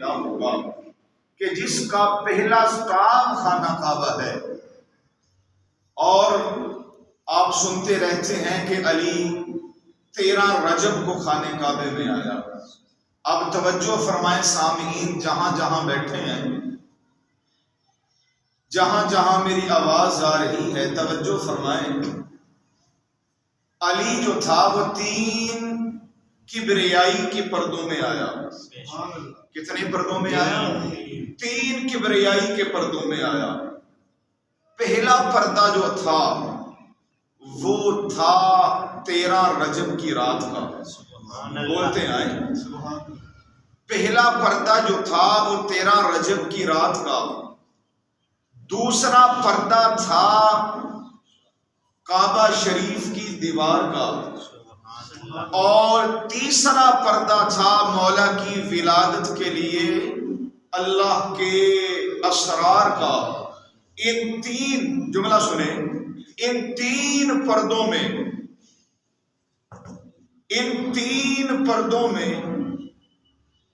کیا ہوگا کہ جس کا پہلا کام خانہ کعبہ ہے، اور آپ سنتے رہتے ہیں کہ علی 13 رجب کو خانہ کعبے میں آیا۔ اب توجہ فرمائیں سامعین، جہاں جہاں بیٹھے ہیں، جہاں جہاں میری آواز آ رہی ہے، توجہ فرمائیں۔ علی جو تھا وہ 3 کبریائی کے پردوں میں آیا۔ کتنے پردوں میں آیا؟ 3 کبریائی کے پردوں میں آیا۔ پہلا پردہ جو تھا وہ تھا 13 رجب کی رات کا، بولتے آئے۔ پہلا پردہ جو تھا وہ 13 رجب کی رات کا، دوسرا پردہ تھا کعبہ شریف کی دیوار کا، اور تیسرا پردہ تھا مولا کی ولادت کے لیے اللہ کے اسرار کا۔ ان 3 جملہ سنیں، ان 3 پردوں میں، ان 3 پردوں میں،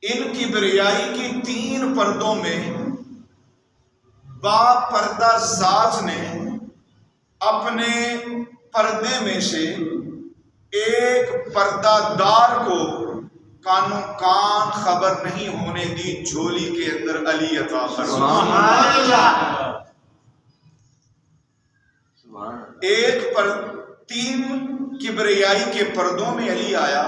ان کبریائی کی 3 پردوں میں با پردہ ذات نے اپنے پردے میں سے ایک پردہ دار کو کانوں کان خبر نہیں ہونے دی، جھولی کے اندر علی عطا فرمایا۔ ایک پر 3 کبریائی کے پردوں میں علی آیا،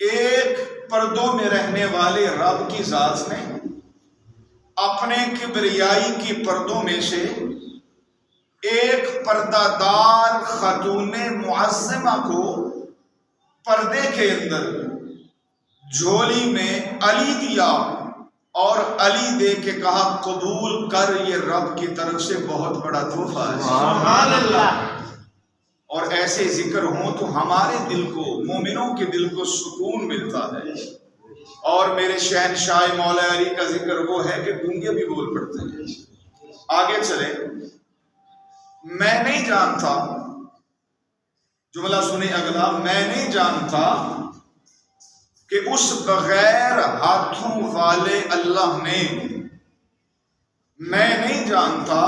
ایک پردوں میں رہنے والے رب کی ذات نے اپنے کبریائی کی پردوں میں سے ایک پردہ دار خاتون معظمہ کو پردے کے اندر جھولی میں علی دیا، اور علی دے کے کہا قبول کر، یہ رب کی طرف سے بہت بڑا تحفہ ہے۔ سبحان اللہ۔ اور ایسے ذکر ہوں تو ہمارے دل کو، مومنوں کے دل کو سکون ملتا ہے۔ اور میرے شہنشاہ مولا علی کا ذکر وہ ہے کہ گونگے بھی بول پڑتے ہیں۔ آگے چلیں۔ میں نہیں جانتا، جملہ سنیں اگلا، میں نہیں جانتا کہ اس بغیر ہاتھوں والے اللہ نے، میں نہیں جانتا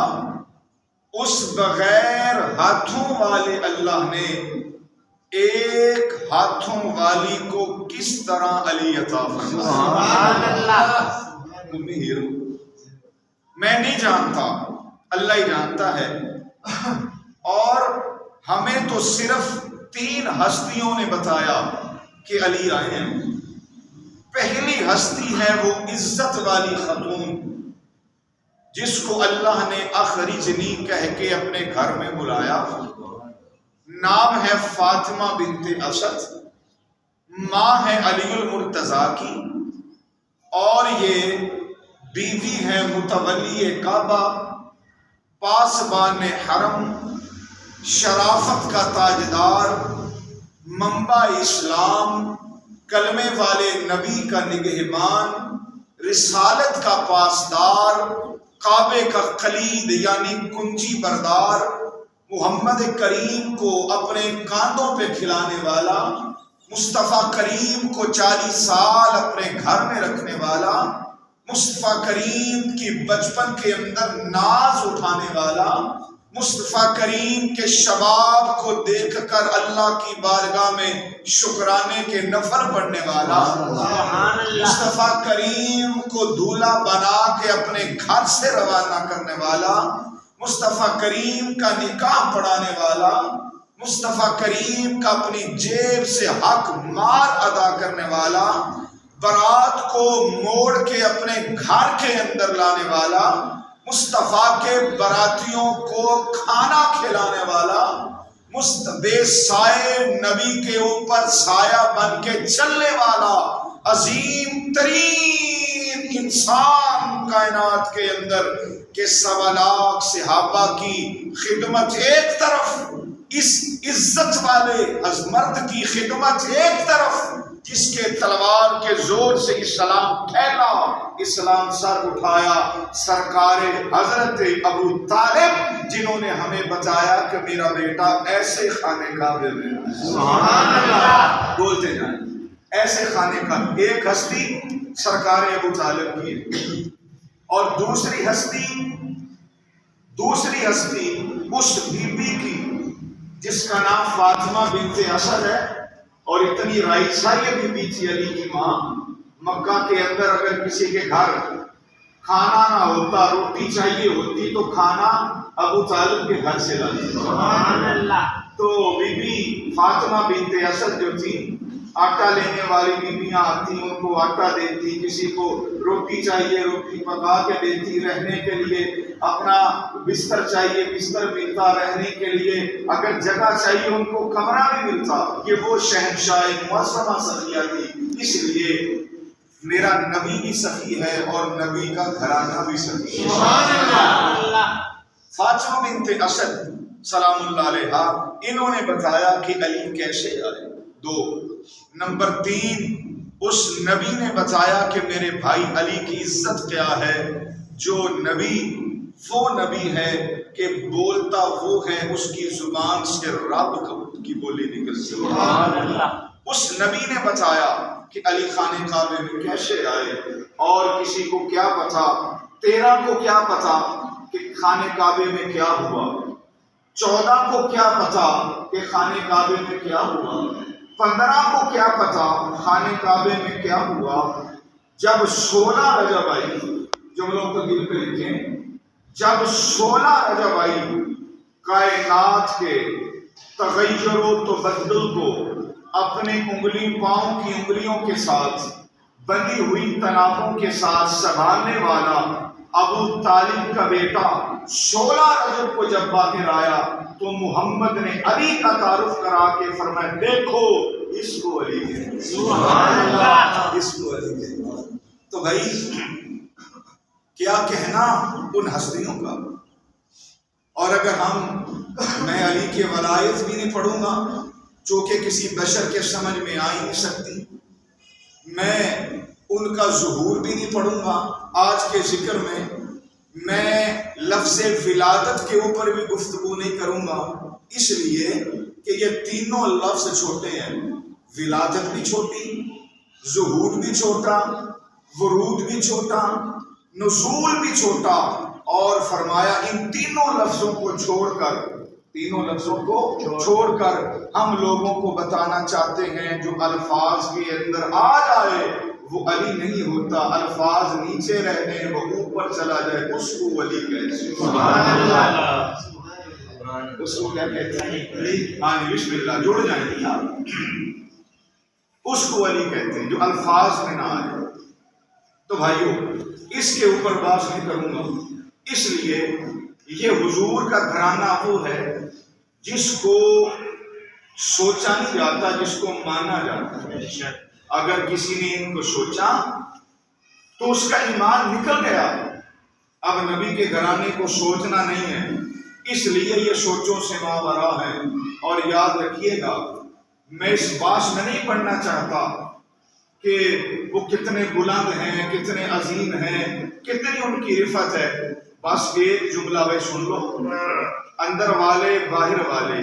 اس بغیر ہاتھوں والے اللہ نے ایک ہاتھوں والی کو کس طرح علی عطا فرمایا۔ میں نہیں جانتا، اللہ ہی جانتا ہے۔ اور ہمیں تو صرف 3 ہستیوں نے بتایا کہ علی آئے ہیں۔ پہلی ہستی ہے وہ عزت والی خاتون جس کو اللہ نے اخرجنی کہہ کے اپنے گھر میں بلایا، نام ہے فاطمہ بنت اسد، ماں ہے علی المرتضیٰ کی، اور یہ بیوی ہے متولی کعبہ، پاسبان حرم، شرافت کا تاجدار، منبع اسلام، کلمے والے نبی کا نگہبان، رسالت کا پاسدار، کعبے کا قلید یعنی کنجی بردار، محمد کریم کو اپنے کاندھوں پہ کھلانے والا، مصطفیٰ کریم کو 40 سال اپنے گھر میں رکھنے والا، مصطفیٰ کریم کی بچپن کے اندر ناز اٹھانے والا، مصطفیٰ کریم کے شباب کو دیکھ کر اللہ کی بارگاہ میں شکرانے کے نفل پڑھنے والا، مصطفیٰ کریم کو دولہا بنا کے اپنے گھر سے روانہ کرنے والا، مصطفیٰ کریم کا نکاح پڑھانے والا، مصطفیٰ کریم کا اپنی جیب سے حق مال ادا کرنے والا، برات کو موڑ کے اپنے گھر کے اندر لانے والا، مصطفیٰ کے براتیوں کو کھانا کھلانے والا، بے سائے نبی کے اوپر سایہ بن کے چلنے والا، عظیم ترین انسان کائنات کے اندر کہ 1.25 لاکھ صحابہ کی خدمت ایک طرف، اس عزت والے مرد کی خدمت ایک طرف، جس کے تلوار کے زور سے اسلام پھیلا، اسلام سر اٹھایا، سرکار حضرت ابو طالب جنہوں نے ہمیں بتایا کہ میرا بیٹا ایسے خانے کعبے میں ہے۔ سبحان اللہ، بولتے جائیں ایسے خانے کا ایک ہستی سرکار ابو طالب کی ہے، اور دوسری ہستی اس بی بی کی جس کا نام فاطمہ بنت اسد ہے، اور اتنی رائسہ یہ بی بی تھی علی کی ماں، مکہ کے اندر اگر کسی کے گھر کھانا نہ ہوتا، روٹی چاہیے ہوتی تو کھانا ابو طالب کے گھر سے لاتی۔ سبحان اللہ۔ تو بی بی فاطمہ بنت اسد جو تھی، آٹا لینے والی بیویاں آتی، ان کو آٹا دیتی، کسی کو روٹی چاہیے روٹی پکا کے دیتی، رہنے کے لیے اپنا بستر چاہیے بستر ملتا، رہنے کے لیے اگر جگہ چاہیے ان کو کمرہ بھی ملتا۔ یہ وہ شہنشاہ معظمہ سخیہ تھی، اس لیے میرا نبی بھی سخی ہے اور نبی کا گھرانہ بھی سخی ہے۔ سبحان اللہ۔ فاطمہ بنت اسد سلام اللہ علیہا، انہوں نے بتایا کہ علی کیسے آئے۔ 2 نمبر 3، اس نبی نے بتایا کہ میرے بھائی علی کی عزت کیا ہے۔ جو نبی وہ نبی ہے کہ بولتا وہ ہے، اس کی زبان سے رب کی بولی نکلتی۔ سبحان اللہ۔ اس نبی نے بتایا کہ علی خانے کعبے میں کیسے آئے، اور کسی کو کیا پتا، 13 کو کیا پتا کہ خانے کعبے میں کیا ہوا، 14 کو کیا پتا کہ خانے کعبے میں کیا ہوا، 15 کو کیا پتا خانے کعبے میں کیا ہوا۔ جب 16 رجب آئی، جملوں کو دل پہ لکھیں، جب 16 رجب آئی، کائنات کے تغیر و تبدل کو اپنے پاؤں کی انگلیوں کے ساتھ بندھی ہوئی تنابوں کے ساتھ سنبھالنے والا ابو طالب کا بیٹا 16 رجب کو جب باہر آیا تو محمد نے علی کا تعارف کرا کے فرمایا، دیکھو اس کو علی کہتے ہیں۔ سبحان اللہ۔ اس کو علی کہتے ہیں۔ تو بھائی کیا کہنا ان ہستیوں کا، اور اگر میں علی کے ولایت بھی نہیں پڑھوں گا جو کہ کسی بشر کے سمجھ میں آ ہی نہیں سکتی، میں ان کا ظہور بھی نہیں پڑھوں گا۔ آج کے ذکر میں لفظ ولادت کے اوپر بھی گفتگو نہیں کروں گا، اس لیے کہ یہ تینوں لفظ چھوٹے ہیں، ولادت بھی چھوٹی، ظہور بھی چھوٹا، ورود بھی چھوٹا، نزول بھی چھوٹا، اور فرمایا ان تینوں لفظوں کو چھوڑ کر ہم لوگوں کو بتانا چاہتے ہیں جو الفاظ کے اندر آ جائے وہ علی نہیں ہوتا، الفاظ نیچے رہنے وہ اوپر چلا جائے اس کو ولی کہتے ہیں۔ سبحان اللہ۔ اس کو کیا کہتے ہیں؟ ہاں بسم اللہ جڑ جائیں گے آپ، اس کو ولی کہتے ہیں جو الفاظ میں نہ آئے۔ تو بھائیو اس کے اوپر بات نہیں کروں گا، اس لیے یہ حضور کا گھرانہ وہ ہے جس کو سوچا نہیں جاتا، جس کو مانا جاتا ہے۔ اگر کسی نے ان کو سوچا تو اس کا ایمان نکل گیا۔ اب نبی کے گھرانے کو سوچنا نہیں ہے، اس لیے یہ سوچوں سے ماورا ہے۔ اور یاد رکھیے گا، میں اس باس میں نہیں پڑھنا چاہتا کہ وہ کتنے بلند ہیں، کتنے عظیم ہیں، کتنی ان کی رفعت ہے۔ بس ایک جملہ بھائی سن لو، اندر والے باہر والے،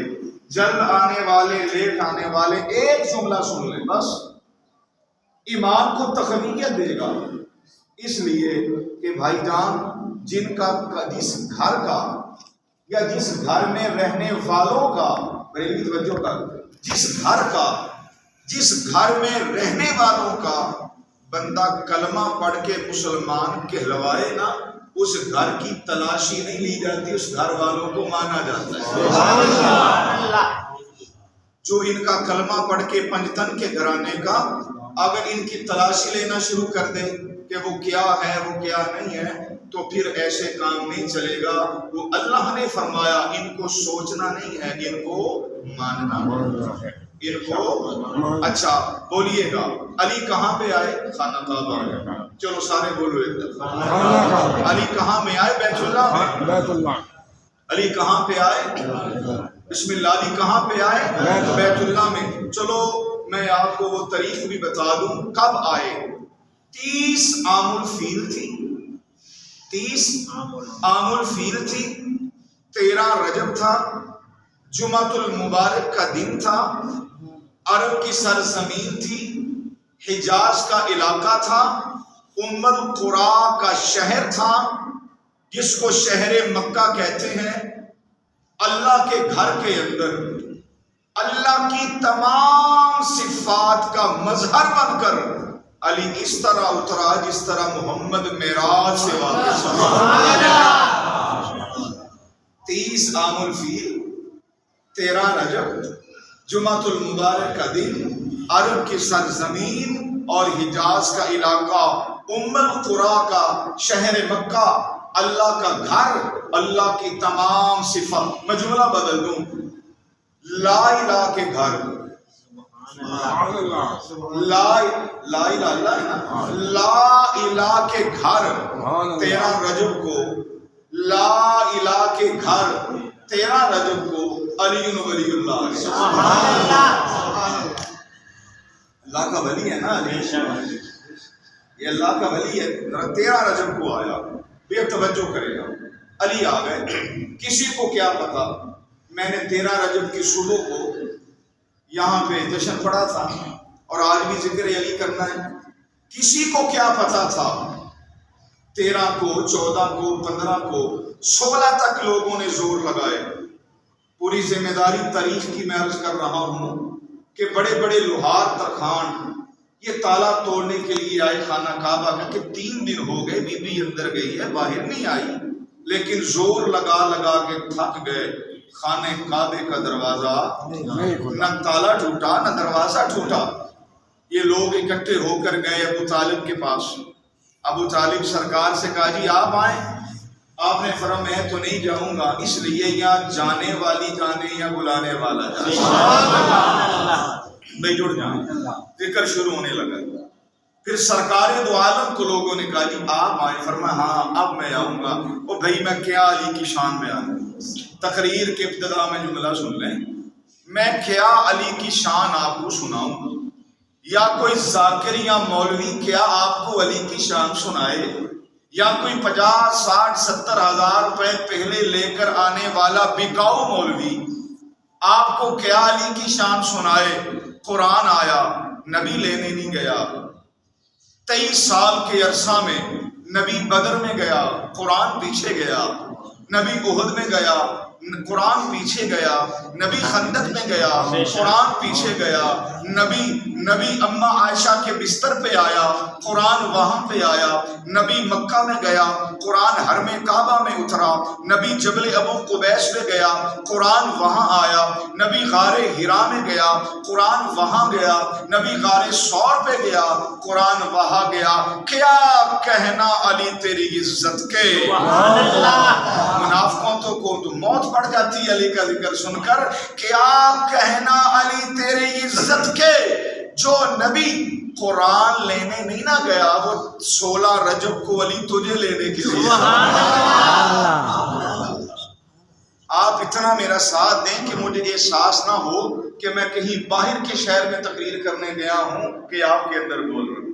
جلد آنے والے لیٹ آنے والے، ایک جملہ سن لیں بس، ایمان کو تقویت دے گا۔ اس لیے کہ بھائی جان جس گھر کا یا جس گھر میں رہنے والوں کا، میری توجہ کر، جس گھر میں رہنے والوں کا بندہ کلمہ پڑھ کے مسلمان کہلوائے نا، اس گھر کی تلاشی نہیں لی جاتی، اس گھر والوں کو مانا جاتا ہے۔ سبحان اللہ۔ جو ان کا کلمہ پڑھ کے پنجتن کے گھرانے کا اگر ان کی تلاشی لینا شروع کر دے کہ وہ کیا ہے وہ کیا نہیں ہے، تو پھر ایسے کام نہیں چلے گا۔ وہ اللہ نے فرمایا ان کو سوچنا نہیں ہے، ان کو ماننا ہے، ان کو۔ اچھا بولیے گا علی کہاں پہ آئے؟ خانہ کعبہ۔ چلو سارے بولو ایک دفعہ، علی کہاں میں آئے؟ بیت اللہ میں۔ علی کہاں پہ آئے؟ بسم اللہ۔ علی کہاں پہ آئے؟ بیت اللہ میں۔ چلو میں آپ کو وہ تاریخ بھی بتا دوں کب آئے۔ 30 عام الفیل تھی، 30 عام الفیل تھی، 13 رجب تھا، جمعۃ المبارک کا دن تھا، عرب کی سرزمین تھی، حجاز کا علاقہ تھا، ام القرا کا شہر تھا، جس کو شہر مکہ کہتے ہیں۔ اللہ کے گھر کے اندر اللہ کی تمام صفات کا مظہر بن کر علی اس طرح اترا جس طرح محمد معراج سے واپس آیا۔ 30 عام الفیل، 13 رجب، جمعۃ المبارک کا دن، عرب کی سرزمین اور حجاز کا علاقہ، ام القرا کا شہر مکہ، اللہ کا گھر، اللہ کی تمام صفات۔ میں جملہ بدل دوں، لا الہ کے گھر، لا الہ اللہ ہے نا، لا الہ کے گھر 13 رجب کو، لا الہ کے گھر 13 رجب کو علی ولی اللہ، اللہ کا ولی ہے نا علی، یہ اللہ کا ولی ہے۔ 13 رجب کو آیا، بے توجہ کرے گا، علی آ گئے۔ کسی کو کیا پتا، میں نے 13 رجب کی صبح کو یہاں پہ جشن پڑا تھا اور آج بھی ذکر علی کرنا ہے۔ کسی کو کیا پتا تھا 13 کو، 14 کو، 15 کو، 16 تک لوگوں نے زور لگائے۔ پوری ذمہ داری تاریخ کی میں عرض کر رہا ہوں کہ بڑے بڑے لوہار ترخان یہ تالا توڑنے کے لیے آئے خانہ کعبہ کا کہ 3 دن ہو گئے، بی بی اندر گئی ہے، باہر نہیں آئی، لیکن زور لگا لگا کے تھک گئے۔ خانہ کعبے کا دروازہ نہ تالا ٹوٹا نہ دروازہ ٹوٹا۔ یہ لوگ اکٹھے ہو کر گئے ابو طالب کے پاس۔ ابو طالب سرکار سے کہا جی آپ آئیں۔ آپ نے فرمایا میں تو نہیں جاؤں گا، اس لیے یا جانے والی جانے یا بلانے والا جانے، بھائی جڑ جائیں۔ ذکر شروع ہونے لگا۔ پھر سرکار دو عالم کو لوگوں نے کہا جی آپ آئیں۔ فرمایا ہاں اب میں آؤں گا۔ او بھائی میں کیا علی کی شان بیان، تقریر کے ابتدا میں جملہ سن لیں، میں کیا علی کی شان آپ کو سناؤں، یا کوئی ذاکر یا مولوی کیا آپ کو علی کی شان سنائے، یا کوئی 50 60 70 ہزار روپے پہلے لے کر آنے والا بکاؤ مولوی آپ کو کیا علی کی شان سنائے۔ قرآن آیا، نبی لینے نہیں گیا۔ 23 سال کے عرصہ میں نبی بدر میں گیا، قرآن پیچھے گیا، نبی احد میں گیا، قرآن پیچھے گیا، نبی خندق میں گیا، قرآن پیچھے گیا، نبی اما عائشہ کے بستر پہ آیا، قرآن وہاں پہ آیا، نبی مکہ میں گیا، قرآن حرم کعبہ میں اترا، نبی جبل ابو قبیس میں گیا، قرآن وہاں آیا، نبی غار ہرا میں گیا، قرآن وہاں گیا، نبی غار ثور پہ گیا، قرآن وہاں گیا۔ کیا کہنا علی تیری عزت کے، منافقوں کو تو موت پڑ جاتی ہے علی کا ذکر سن کر۔ کیا کہنا علی تیری عزت کے، جو نبی قرآن لینے نہیں نہ گیا، وہ 16 رجب کو علی تجھے لینے کے لیے۔ آپ اتنا میرا ساتھ دیں کہ مجھے احساس نہ ہو کہ میں کہیں باہر کے شہر میں تقریر کرنے گیا ہوں کہ آپ کے اندر بول رہا ہوں،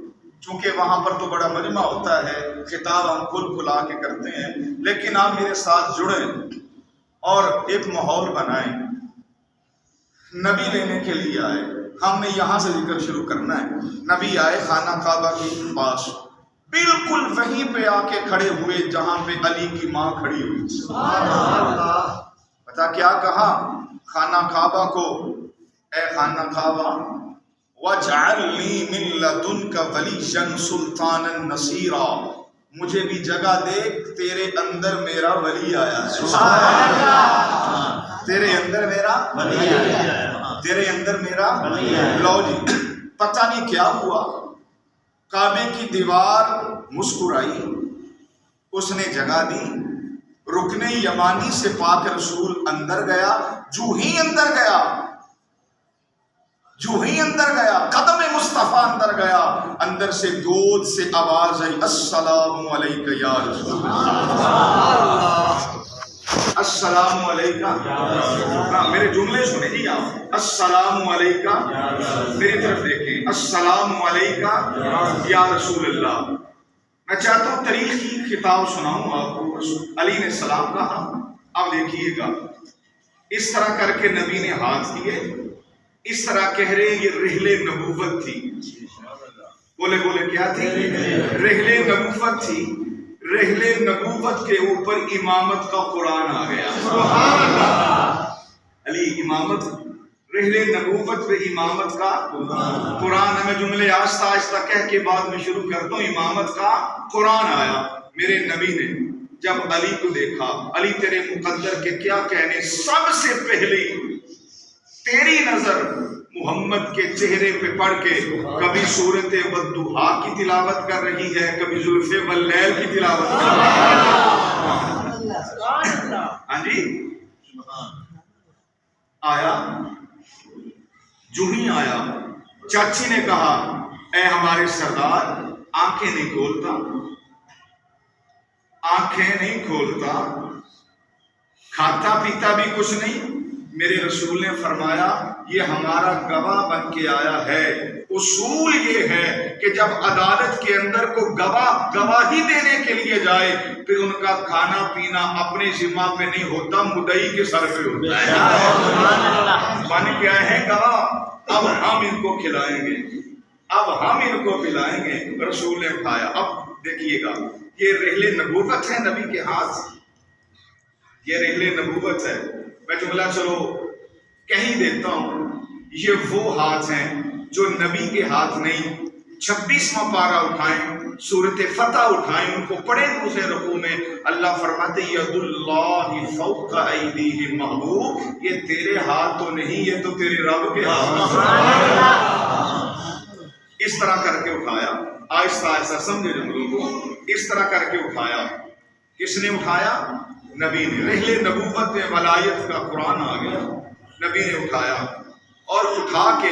چونکہ وہاں پر تو بڑا مجمع ہوتا ہے، خطاب ہم کھلا کے کرتے ہیں، لیکن آپ میرے ساتھ جڑیں اور ایک ماحول بنائیں۔ نبی لینے کے لیے آئے، ہم نے یہاں سے ذکر شروع کرنا ہے۔ نبی آئے خانہ کعبہ کے پاس، بالکل وہیں پہ آ کے کھڑے ہوئے جہاں پہ علی کی ماں کھڑی ہوئی تھی۔ پتا کیا کہا خانہ کعبہ کو، اے خانہ کعبہ وَاجْعَلْ لِي مِن لَدُنْكَ وَلِيًّا سُلْطَانًا نَصِيرًا، مجھے بھی جگہ دے، تیرے اندر میرا ولی آیا ہے، تیرے اندر میرا ولی آیا ہے، تیرے اندر میرا ولی آیا ہے۔ لو جی، پتہ نہیں کیا ہوا، کعبے کی دیوار مسکرائی، اس نے جگہ دی، رکن یمانی سے پاک رسول اندر گیا، جو ہی اندر گیا قدم مصطفیٰ اندر گیا، اندر سے گود سے آواز آئی، السلام علیکہ یا رسول اللہ، السلام علیکہ، میرے جملے سنیں جی آپ، السلام علیکہ، میری طرف دیکھیں، السلام علیکہ یا رسول اللہ۔ میں چاہتا ہوں تاریخ کی خطاب سناؤں آپ کو۔ علی نے سلام کہا، اب دیکھیے گا، اس طرح کر کے نبی نے ہاتھ کیے، اس طرح کہہ رہے یہ رحلِ نبوت تھی۔ بولے بولے کیا تھی؟ رحلے نبوت تھی. رحلے نبوت کے اوپر امامت کا قرآن آ گیا. سبحان اللہ. علی امامت، رحلے نبوت پہ امامت کا قرآن ہے. میں جملے آہستہ آہستہ کہہ کے بعد میں شروع کرتا ہوں. امامت کا قرآن آیا. میرے نبی نے جب علی کو دیکھا، علی تیرے مقدر کے کیا کہنے، سب سے پہلی تیری نظر محمد کے چہرے پہ پڑھ کے کبھی سورت والضحیٰ کی تلاوت کر رہی ہے، کبھی زلف واللیل کی تلاوت کر رہی ہے. ہاں جی. آیا، جو ہی آیا چاچی نے کہا اے ہمارے سردار آنکھیں نہیں کھولتا، آنکھیں نہیں کھولتا، کھاتا پیتا بھی کچھ نہیں. میرے رسول نے فرمایا یہ ہمارا گواہ بن کے آیا ہے. اصول یہ ہے کہ جب عدالت کے اندر کو گواہی دینے کے لیے جائے پھر ان کا کھانا پینا اپنے ذمہ پہ نہیں ہوتا، مدعی کے سر پہ ہوتا ہے. بن کے آئے ہیں گواہ، اب ہم ان کو کھلائیں گے، اب ہم ان کو پلائیں گے. رسول نے کھایا. اب دیکھیے گا یہ رحلے نبوت ہے نبی کے ہاتھ، یہ رحلے نبوت ہے. میں جملہ چلو کہہ ہی دیتا ہوں. یہ وہ ہاتھ ہیں جو نبی کے ہاتھ نہیں. 26واں پارہ اٹھائیں، سورت فتح اٹھائیں، ان کو پڑھیں دوسرے رکوع میں. اللہ فرماتے ید اللہ فوق ایدیہم. محبوب یہ تیرے ہاتھ تو نہیں، یہ تو تیرے رب کے ہاتھ. اس طرح کر کے اٹھایا. آہستہ آہستہ سمجھے جملوں کو. اس طرح کر کے اٹھایا. کس نے اٹھایا؟ نبی نے. رحلے نبوت میں ولایت کا قرآن آ گیا. نبی نے اٹھایا اور اٹھا کے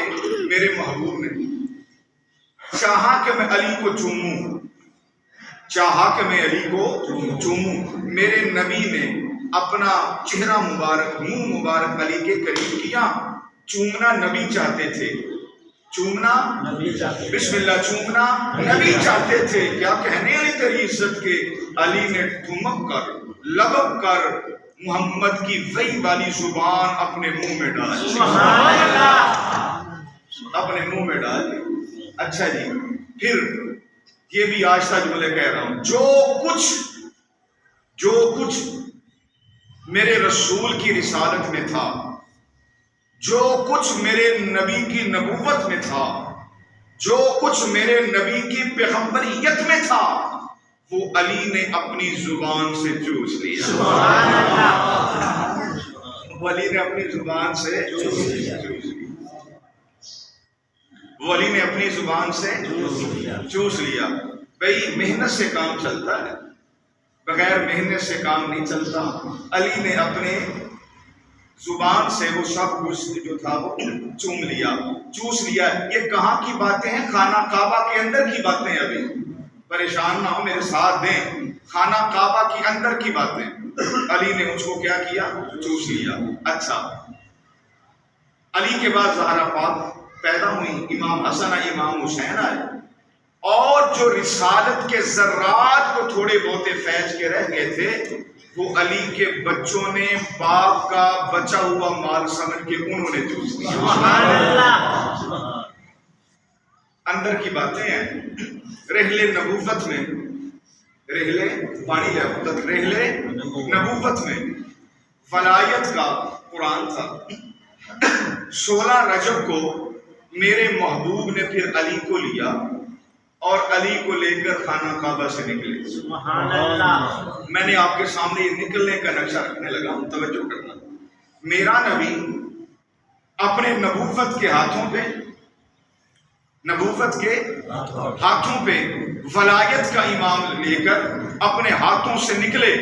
میرے محبوب نے چاہا کہ میں علی کو چوموں، چاہا کہ میں علی کو چوموں. میرے نبی نے اپنا چہرہ مبارک، منہ مبارک علی کے قریب کیا. چومنا نبی چاہتے تھے، چومنا بسم اللہ، چومنا نبی چاہتے تھے. کیا کہنے علی تیری عزت کے. علی نے ٹھمک کر لبک کر محمد کی وہی والی زبان اپنے منہ میں ڈالی، اپنے منہ میں ڈالی. اچھا جی، پھر یہ بھی آہستہ جملے کہہ رہا ہوں. جو کچھ میرے رسول کی رسالت میں تھا، جو کچھ میرے نبی کی نبوت میں تھا، جو کچھ میرے نبی کی پیغمبریت میں تھا، وہ علی نے اپنی زبان سے چوس لیا. وہ علی نے اپنی زبان سے چوس لیا. وہ علی نے اپنی زبان سے چوس لیا. بھئی محنت سے کام چلتا ہے، بغیر محنت سے کام نہیں چلتا. علی نے اپنے زبان سے وہ سب کچھ جو تھا وہ چوم لیا، چوس لیا. یہ کہاں کی باتیں ہیں؟ خانہ کعبہ کے اندر کی باتیں. ابھی پریشان نہ ہو، میرے ساتھ دیں. خانہ کعبہ کی اندر کی باتیں. علی نے مجھ کو کیا کیا؟ چوس لیا. اچھا، علی کے بعد زہرا پاک پیدا ہوئی، امام حسن آئے، امام حسین آئے، اور جو رسالت کے ذرات کو تھوڑے بہتے فیض کے رہ گئے تھے وہ علی کے بچوں نے باپ کا بچا ہوا مال سمجھ کے انہوں نے چوس لیا. اندر کی باتیں ہیں. رحلے نبوت میں، رحلے پانی لہبت، رحلے نبوت میں ولایت کا قرآن تھا. 16 رجب کو میرے محبوب نے پھر علی کو لیا اور علی کو لے کر خانہ کعبہ سے نکلے. سبحان اللہ. میں نے آپ کے سامنے یہ نکلنے کا نقشہ رکھنے لگا ہوں، توجہ کرنا. میرا نبی اپنے نبوت کے ہاتھوں پہ، نبوت کے ہاتھوں پہ ولایت کا امام لے کر اپنے ہاتھوں سے نکلے،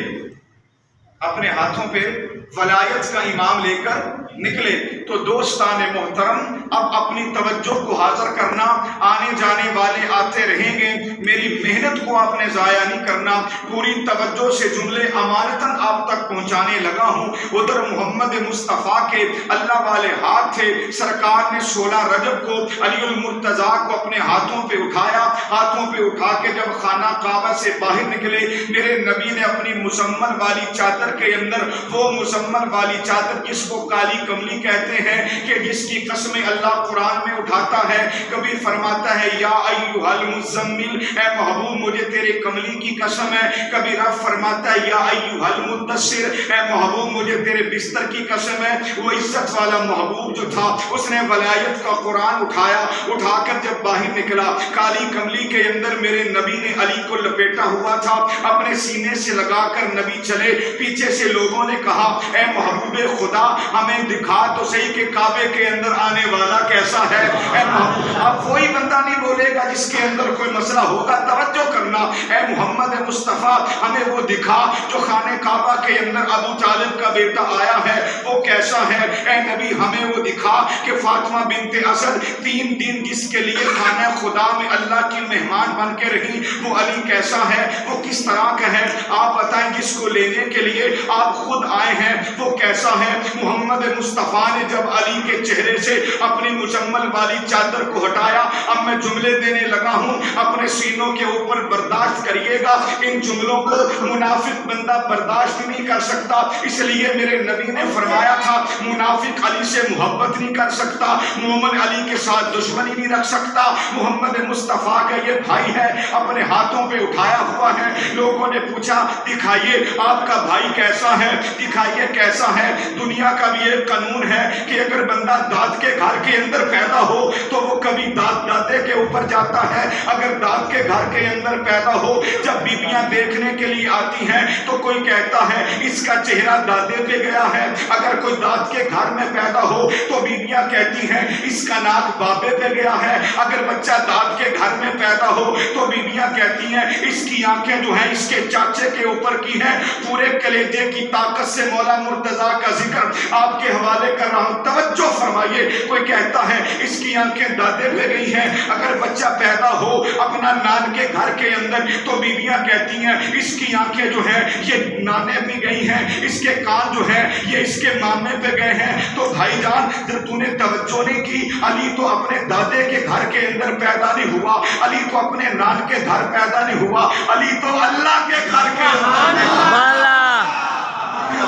اپنے ہاتھوں پہ ولایت کا امام لے کر نکلے. تو دوستان محترم، اب اپنی توجہ کو حاضر کرنا. آنے جانے والے آتے رہیں گے، میری محنت کو آپ نے ضائع نہیں کرنا. پوری توجہ سے جملے امانتاً آپ تک پہنچانے لگا ہوں. ادھر محمد مصطفیٰ کے اللہ والے ہاتھ تھے. سرکار نے 16 رجب کو علی المرتضیٰ کو اپنے ہاتھوں پہ اٹھایا. ہاتھوں پہ اٹھا کے جب خانہ کعبہ سے باہر نکلے، میرے نبی نے اپنی مزمل والی چادر کے اندر، وہ مزمل والی چادر جس کو کالی کملی کہتے ہیں کہ جس کی قسمیں اللہ قرآن میں اٹھاتا ہے، کبھی فرماتا ہے یا ایھا المزمل، اے محبوب مجھے تیرے کملی کی قسم ہے، کبھی رب فرماتا ہے یا ایھا المدثر، اے محبوب مجھے تیرے بستر کی قسم ہے۔ وہ عزت والا محبوب جو تھا اس نے ولایت کا قرآن اٹھا کر جب باہر نکلا، کالی کملی کے اندر میرے نبی نے علی کو لپیٹا ہوا تھا، اپنے سینے سے لگا کر نبی چلے، پیچھے سے لوگوں نے کہا اے محبوب خدا ہمیں دکھا تو صحیح کہ کعبے کے اندر آنے والا کیسا ہے۔ اے محبوب، اب کوئی بندہ نہیں بولے گا جس کے اندر کوئی مسئلہ ہوگا، توجہ کرنا، اے محمد مصطفیٰ ہمیں وہ دکھا جو خانہ کعبہ کے اندر ابو طالب کا بیٹا آیا ہے وہ کیسا ہے۔ اے نبی ہمیں وہ دکھا کہ فاطمہ بنت اسد 3 دن جس کے لیے خانہ خدا میں اللہ کی مہمان بن کے رہی، وہ علی کیسا ہے، وہ کس طرح کا ہے، آپ بتائیں جس کو لینے کے لیے آپ خود آئے ہیں وہ کیسا ہے۔ محمد مصطفیٰ نے جب علی کے چہرے سے اپنی مجمل والی چادر کو ہٹایا، اب میں جملے دینے لگا ہوں، اپنے سینوں کے اوپر برداشت کریے گا، ان جملوں کو منافق بندہ برداشت نہیں کر سکتا، اس لیے میرے نبی نے فرمایا تھا منافق علی سے محبت نہیں کر سکتا، مومن علی کے ساتھ دشمنی نہیں رکھ سکتا۔ محمد مصطفیٰ کا یہ بھائی ہے، اپنے ہاتھوں پہ اٹھایا ہوا ہے، لوگوں نے پوچھا دکھائیے آپ کا بھائی کیسا ہے، دکھائیے کیسا ہے۔ دنیا کا بھی ایک قانون ہے کہ اگر بندہ داد کے گھر کے اندر پیدا ہو تو وہ کبھی داد دادے کے اوپر جاتا ہے، اگر داد کے گھر کے اندر پیدا ہو جب بیویاں دیکھنے کے لیے آتی ہیں تو کوئی کہتا ہے اس کا چہرہ دادے پہ گیا ہے، اگر کوئی داد کے گھر میں پیدا ہو تو بیویاں کہتی ہیں اس کا ناک بابے پہ گیا ہے، اگر بچہ داد کے گھر میں پیدا ہو تو بیویاں کہتی ہیں اس کی آنکھیں جو ہیں اس کے چاچے کے اوپر کی ہیں۔ پورے کلیجے کی طاقت سے مولا مرتضیٰ کا ذکر آپ کے حوالے کر رہا ہوں، توجہ فرمائیے۔ کوئی کہتا ہے اس کی آنکھیں دادے پہ گئی ہیں، اگر بچہ پیدا ہو اپنا نان کے گھر کے اندر تو بیویاں کہتی ہیں اس کی آنکھیں جو ہیں یہ نانے پہ گئی ہیں، اس کے کان جو ہیں یہ اس کے مامے پہ گئے ہیں۔ تو بھائی جان جب تو نے توجہ نہیں کی، علی تو اپنے دادے کے گھر کے اندر پیدا نہیں ہوا، علی تو اپنے نان کے گھر پیدا نہیں ہوا، علی تو اللہ کے گھر کے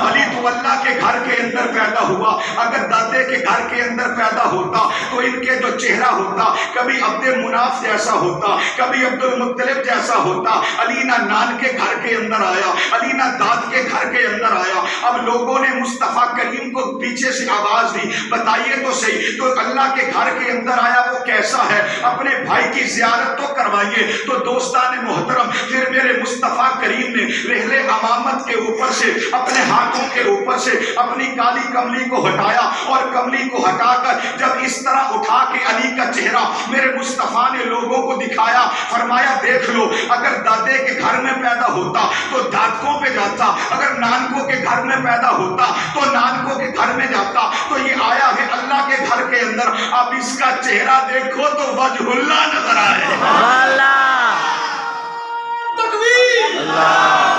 علی تو اللہ کے گھر کے اندر پیدا ہوا۔ اگر دادے کے گھر کے اندر پیدا ہوتا تو ان کے جو چہرہ ہوتا کبھی عبد مناف جیسا ہوتا، کبھی عبد المطلب جیسا ہوتا۔ علی نہ نان کے گھر کے اندر آیا، علی نہ داد کے گھر کے اندر آیا۔ اب لوگوں نے مصطفیٰ کریم کو پیچھے سے آواز دی بتائیے تو صحیح، تو اللہ کے گھر کے اندر آیا وہ کیسا ہے، اپنے بھائی کی زیارت تو کروائیے۔ تو دوستان محترم پھر میرے مصطفیٰ کریم نے رحلے امامت کے اوپر سے اپنے ہاتھوں کے اوپر سے اپنی کالی کملی کو ہٹایا، اور کملی کو ہٹا کر جب اس طرح اٹھا کے علی کا چہرہ میرے مصطفیٰ نے لوگوں کو دکھایا، فرمایا دیکھ لو اگر دادے کے گھر میں پیدا ہوتا تو دادکوں پہ جاتا، اگر نانکوں کے گھر میں پیدا ہوتا تو نانکوں کے گھر میں جاتا۔ تو یہ آیا ہے اللہ کے گھر کے اندر، اب اس کا چہرہ دیکھو تو وجہ اللہ نظر آئے۔ اللہ تکبیر، اللہ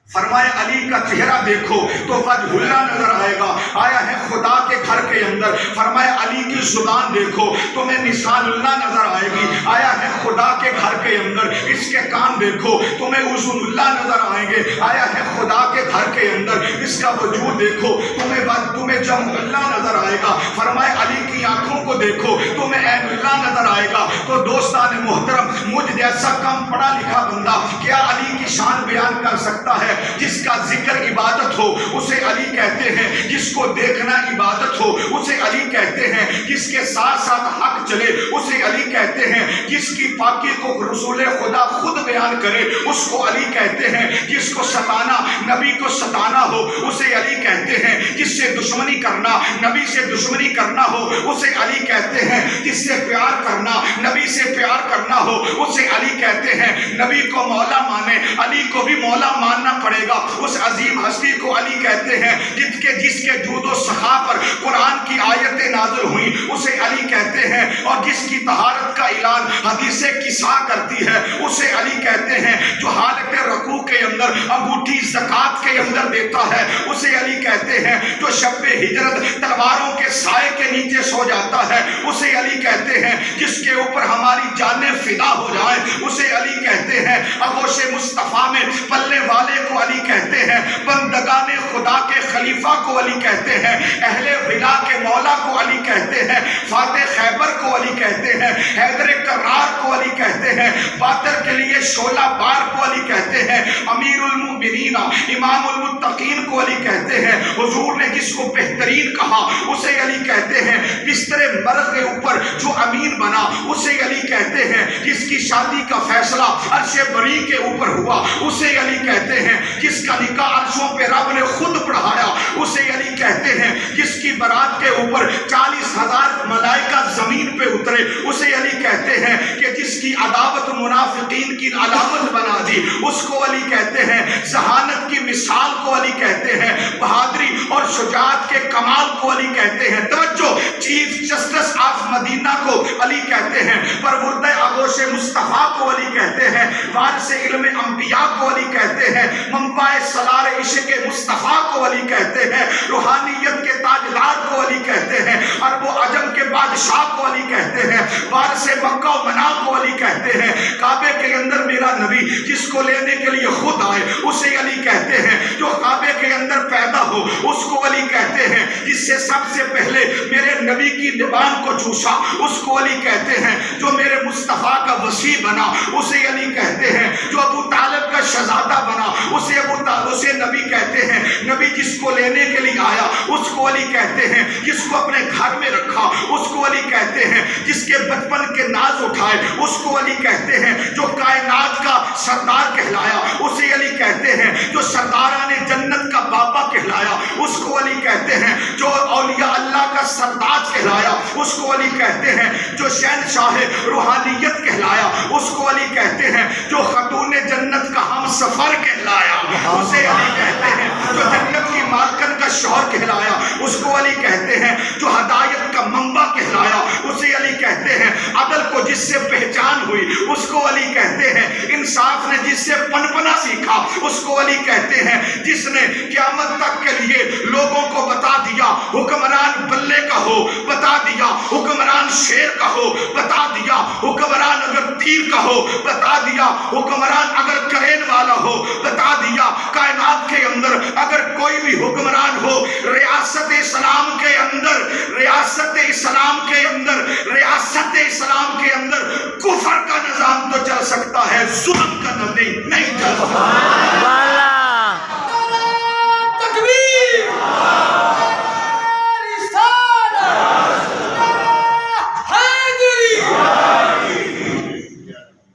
فرمایا علی کا چہرہ دیکھو تو وجہ اللہ نظر آئے گا۔ آیا ہے خدا کے گھر کے اندر، فرمایا علی کی زبان دیکھو تمہیں نشان اللہ نظر آئے گی۔ آیا ہے خدا کے گھر کے اندر، اس کے کان دیکھو تمہیں اذن اللہ نظر آئیں گے۔ آیا ہے خدا کے گھر کے اندر، اس کا وجود دیکھو تمہیں جم اللہ نظر آئے گا۔ فرمایا علی کی آنکھوں کو دیکھو تمہیں عین اللہ نظر آئے گا۔ تو دوستان محترم مجھ جیسا کم پڑھا لکھا بندہ کیا علی کی شان بیان کر سکتا ہے؟ جس کا ذکر عبادت ہو اسے علی کہتے ہیں، جس کو دیکھنا عبادت ہو اسے علی کہتے ہیں، جس کے ساتھ ساتھ حق چلے اسے علی کہتے ہیں، جس کی پاکی کو رسول خدا خود بیان کرے اس کو علی کہتے ہیں، جس کو ستانا نبی کو ستانا ہو اسے علی کہتے ہیں، جس سے دشمنی کرنا نبی سے دشمنی کرنا ہو اسے علی کہتے ہیں، جس سے پیار کرنا نبی سے پیار کرنا ہو اسے علی کہتے ہیں۔ نبی کو مولا مانے علی کو بھی مولا ماننا پڑے گا، اس عظیم ہستی کو علی کہتے ہیں، جس کے جود و سخا پر قرآن کی آیتیں نازل ہوئیں اسے علی کہتے ہیں۔ اور جس کی طہارت کا اعلان حدیث کسا کرتی ہے اسے علی کہتے ہیں. جو حالت رکوع کے اندر انگوٹھی زکات کے اندر دیتا ہے اسے علی کہتے ہیں. جو شب ہجرت تلواروں کے سائے کے نیچے سو جاتا ہے اسے علی کہتے ہیں. جس کے اوپر ہماری جانیں فدا ہو جائیں اسے علی کہتے ہیں. آغوش مصطفیٰ میں پلنے والے کو علی کہتے ہیں. بندگان خدا کے خلیفہ کو علی کہتے ہیں. اہل ولا کے مولا کو علی کہتے ہیں. فاتح خیبر کو علی کہتے ہیں. حیدر کرار کو علی کہتے ہیں. باطر کے لیے شعلہ بار کو علی کہتے ہیں. امیر المؤمنین امام المتقین کو علی کہتے ہیں. حضور نے جس کو بہترین کہا اسے علی کہتے ہیں. بستر مرض کے اوپر جو امین بنا اسے علی کہتے ہیں. جس کی شادی کا فیصلہ عرش بری کے اوپر ہوا اسے علی کہتے ہیں. جس کا نکاح عرشوں پہ رب نے خود پڑھایا اسے علی کہتے ہیں. جس کی برات کے اوپر 40,000 ملائکہ زمین پہ اترے اسے علی کہتے ہیں. کہ جس کی عداوت منافقین کی علامت بنا دی اس کو علی کہتے ہیں. ذہانت کی مثال کو علی کہتے ہیں. بہادری اور شجاعت کے کمال کو علی کہتے ہیں. توجہ، چیف جسٹس آف مدینہ کو علی کہتے ہیں. پروردہ آغوش مصطفیٰ کو علی کہتے ہیں. وارث علم انبیاء کو علی کہتے ہیں. منبع سالار عشق مصطفیٰ کو علی کہتے ہیں. روحانیت کے تاجدار کو علی کہتے ہیں. عرب و عجم کے بادشاہ کو علی کہتے ہیں. وارث مکہ و منا کو علی کہتے ہیں. کعبے کے اندر میرا نبی جس کو لینے کے لیے خود آئے اسے علی کہتے ہیں. جو کعبے کے اندر پیدا ہو اس کو علی کہتے ہیں. جس سے سب سے پہلے میرے نبی کی زبان کو چوسا اس کو علی کہتے ہیں. جو میرے مصطفیٰ کا وسیع بنا اسے علی کہتے ہیں. جو ابو طالب کا شہزادہ بنا اسے نبی کہتے ہیں. نبی جس کو لینے کے لیے آیا اس کو علی کہتے ہیں. جس کو اپنے گھر میں رکھا اس کو علی کہتے ہیں. جس کے بچپن کے ناز اٹھائے اس کو علی کہتے ہیں. جو کائنات کا سردار کہلایا اسے علی کہتے ہیں. جو سرداران جنت کا بابا کہلایا اس کو علی کہتے ہیں. جو اولیاء اللہ کا سردار کہلایا اس کو علی کہتے ہیں. جو شہنشاہ روحانیت کہلایا اس کو علی کہتے ہیں. جو خاتون جنت کا ہم سفر کہلایا اسے علی کہتے ہیں. جو جنت کی مالکن کا شوہر کہلایا اس کو علی کہتے ہیں. جو ہدایت کا منبع کہلایا اسے علی کہتے ہیں. عدل کو جس سے پہچان ہوئی اس کو علی کہتے ہیں. انصاف نے جس سے پنپنا سیکھا اس کو علی کہتے ہیں. جس نے قیامت تک کے لیے لوگوں کو بتا دیا حکمران بلے کا ہو بتا دیا, حکمران شیر کا ہو بتا دیا, حکمران اگر تیر کا ہو بتا دیا, حکمران اگر کرین والا ہو بتا دیا. کائنات کے اندر اگر کوئی بھی حکمران ہو ریاست اسلام کے اندر, ریاست اسلام کے اندر, ریاست اسلام کے اندر کفر کا نظام تو چل سکتا ہے, ظلم کا نظام نہیں چل سکتا.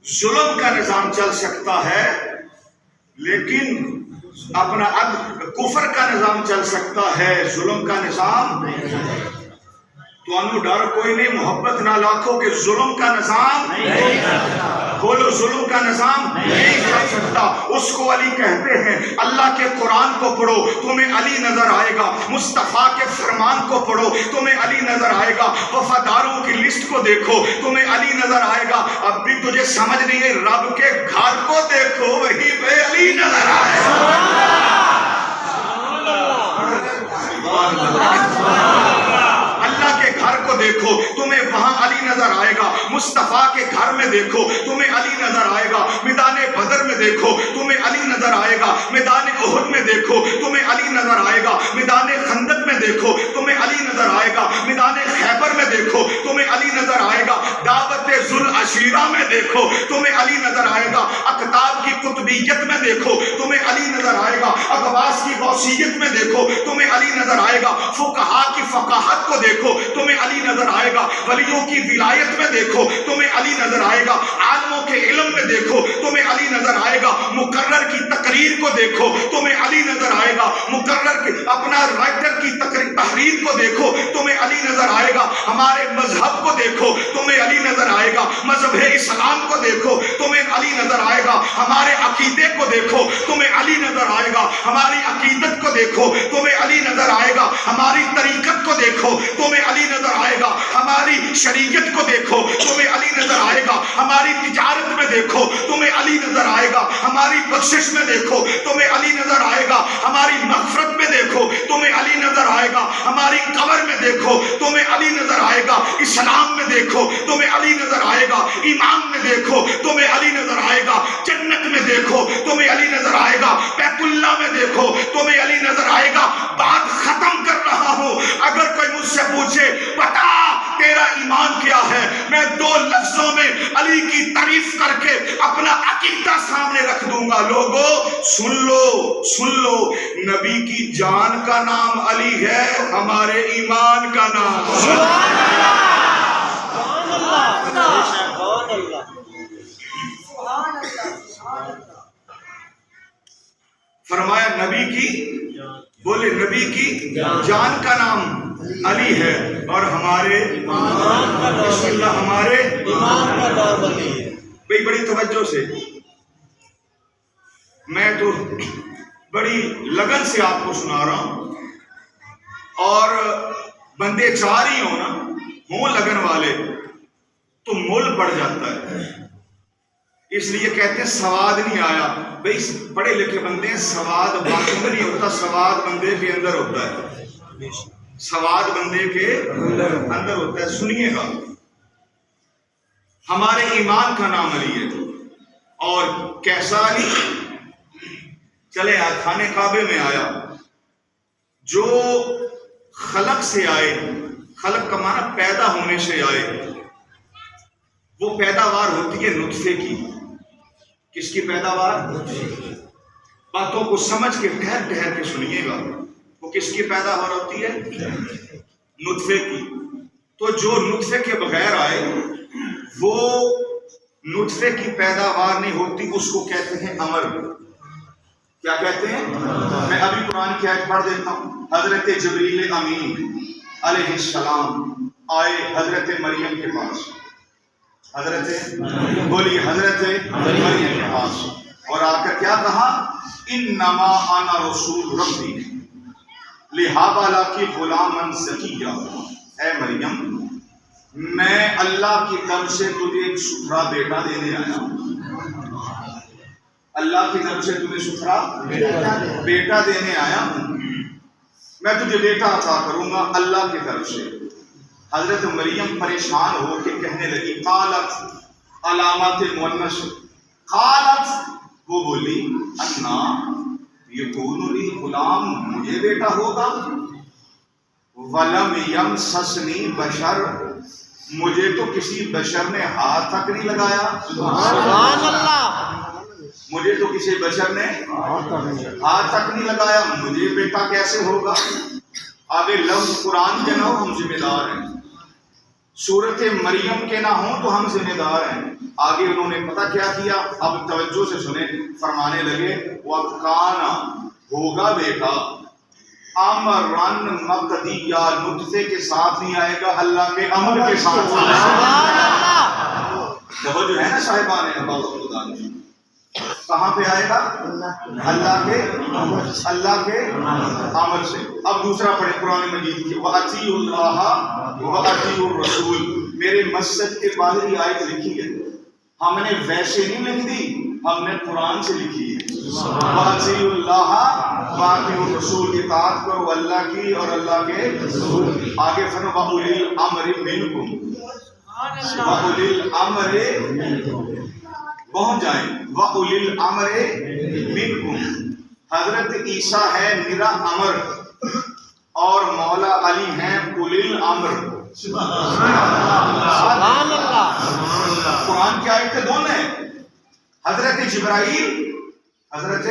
ظلم کا نظام چل سکتا ہے لیکن اپنا کفر کا نظام چل سکتا ہے, ظلم کا نظام تو انو ڈر کوئی نہیں, محبت نہ لاکھو کہ ظلم کا نظام بولو, ظلم کا نظام نہیں چل سکتا. اس کو علی کہتے ہیں. اللہ کے قرآن کو پڑھو تمہیں علی نظر آئے گا. مصطفیٰ کے فرمان کو پڑھو تمہیں علی نظر آئے گا. وفاداروں کی لسٹ کو دیکھو تمہیں علی نظر آئے گا. اب بھی تجھے سمجھ نہیں ہے, رب کے گھر کو دیکھو وہی پہ علی نظر آئے گا. اللہ کے گھر کو دیکھو تمہیں وہاں علی نظر آئے گا. مصطفیٰ کے گھر میں دیکھو تمہیں علی نظر آئے گا. میدان بدر میں دیکھو تمہیں علی نظر آئے گا. میدان احد میں دیکھو تمہیں علی نظر آئے گا. میدان خندق میں دیکھو تمہیں علی نظر آئے گا. میدان خیبر میں دیکھو تمہیں علی نظر آئے گا. دعوت ذوالعشیرہ میں دیکھو تمہیں علی نظر آئے گا. اقطاب کی قطبیت میں دیکھو تمہیں علی نظر آئے گا. اقواس کی غوثیت میں دیکھو تمہیں علی نظر آئے گا. فقہا کی فقاہت کو دیکھو تمہیں علی نظر آئے گا. ولیوں کی ولایت میں دیکھو تمہیں علی نظر آئے گا. عالموں کے علم میں دیکھو تمہیں علی نظر آئے گا. مقرر کی تقریر کو دیکھو تمہیں علی نظر آئے گا. مقرر کی اپنا رائٹر کی تحریر کو دیکھو تمہیں علی نظر آئے گا. ہمارے مذہب کو دیکھو تمہیں علی نظر آئے گا. مذہب اسلام کو دیکھو تمہیں علی نظر آئے گا. ہمارے عقیدے کو دیکھو تمہیں علی نظر آئے گا. ہماری عقیدت کو دیکھو تمہیں علی نظر آئے گا. ہماری طریقت کو دیکھو تمہیں علی نظر آئے گا. ہماری شریعت کو دیکھو تمہیں علی نظر آئے گا، ہماری تجارت میں دیکھو تمہیں علی نظر آئے گا، ہماری بخشش میں دیکھو تمہیں علی نظر آئے گا، ہماری مغفرت میں دیکھو تمہیں علی نظر آئے گا، ہماری قبر میں دیکھو تمہیں علی نظر آئے گا، اسلام میں دیکھو تمہیں علی نظر آئے گا، ایمان میں دیکھو تمہیں علی نظر آئے گا، جنت میں دیکھو تمہیں علی نظر آئے گا، بیت اللہ میں دیکھو تمہیں علی نظر آئے گا۔ بات ختم کر رہا ہوں، اگر کوئی مجھ سے پوچھے بتا تیرا ایمان کیا ہے، میں 2 لفظوں میں علی کی تعریف کر کے اپنا عقیدہ سامنے رکھ دوں گا۔ لوگوں سن لو، نبی کی جان کا نام علی ہے، ہمارے ایمان کا نام سبحان اللہ، سبحان اللہ، سبحان اللہ، سبحان اللہ۔ فرمایا نبی کی، بولے نبی کی جان کا نام علی ہے اور ہمارے بسم اللہ ہمارے ایمان کا نام علی ہے۔ بھئی بڑی توجہ سے، میں تو بڑی لگن سے آپ کو سنا رہا ہوں، اور بندے چار ہی ہوں نا، ہوں لگن والے تو مول پڑ جاتا ہے۔ اس لیے کہتے ہیں سواد نہیں آیا، بھئی پڑھے لکھے بندے ہیں، سواد باقی میں نہیں ہوتا، سواد بندے کے اندر ہوتا ہے، سواد بندے کے اندر ہوتا ہے۔ سنیے گا، ہمارے ایمان کا نام علی ہے، اور کیسا علی؟ چلے خانے کعبے میں آیا، جو خلق سے آئے، خلق کا معنی پیدا ہونے سے آئے، وہ پیداوار ہوتی ہے نطفے کی۔ کس کی پیداوار؟ باتوں کو سمجھ کے ٹھہر ٹھہر کے سنیے گا، وہ کس کی پیداوار ہوتی ہے؟ نطفے کی۔ تو جو نطفے کے بغیر آئے وہ نطفے کی پیداوار نہیں ہوتی، اس کو کہتے ہیں امر۔ کیا کہتے ہیں؟ میں ابھی قرآن کی آیت پڑھ دیتا ہوں۔ حضرت جبریل امین علیہ السلام آئے حضرت مریم کے پاس، حضرت مریم کے پاس، اور آ کر کیا کہا؟ انما انا رسول ربی لہب لکی غلاما زکیا، اے مریم میں اللہ کی طرف سے تجھے ایک ستھرا بیٹا دینے آیا ہوں، اللہ کی طرف سے تجھے ستھرا بیٹا دینے آیا ہوں، میں تجھے بیٹا عطا کروں گا اللہ کی طرف سے۔ حضرت مریم پریشان ہو کے کہنے لگی، قالت علامات مؤنث، قالت وہ بولی، انا یکون لی غلام، مجھے بیٹا ہوگا، ولم یمسسنی بشر، مجھے تو کسی بشر نے ہاتھ تک نہیں لگایا، سبحان اللہ، مجھے تو کسی بشر نے ہاتھ تک نہیں لگایا، مجھے بیٹا کیسے ہوگا؟ آگے لفظ قرآن کے نہ ہو ہم ذمہ دار ہیں، سورت مریم کے نہ ہوں تو ہم ذمہ دار ہیں۔ آگے انہوں نے پتہ کیا کیا؟ اب توجہ سے سنیں، فرمانے لگے وَكَانَ، ہوگا بیٹا، امرن مقدیہ، نطفے کے ساتھ نہیں آئے گا، اللہ کے امر کے ساتھ آئے گا۔ توجہ ہے نا صاحبان خدا نے، کہاں پہ آئے گا؟ اللہ کے امر سے۔ اب دوسرا پڑھیں قرآن مجید کی، وَأَطِيعُوا اللَّهَ وَأَطِيعُوا الرَّسُولَ، میرے مسجد کے باہر یہ آیت لکھی ہے، ہم نے ویسے نہیں لکھ دی، ہم نے قرآن سے لکھی ہے۔ وَأَطِيعُوا اللَّهَ وَأَطِيعُوا الرَّسُولَ، اطاعت کرو اللہ کی اور اللہ کے رسول۔ آگے فرمایا وَأُولِي الْأَمْرِ مِنْكُمْ، وَأُولِي الْأَمْرِ پہنچ جائیں، وَأُولِي الْأَمْرِ مِنْكُمْ، حضرت عیسیٰ ہے نرا امر اور مولا علی ہیں اولی الامر۔ سبحان اللہ، قرآن کی آیت دونوں ہیں۔ حضرت جبرائیل حضرت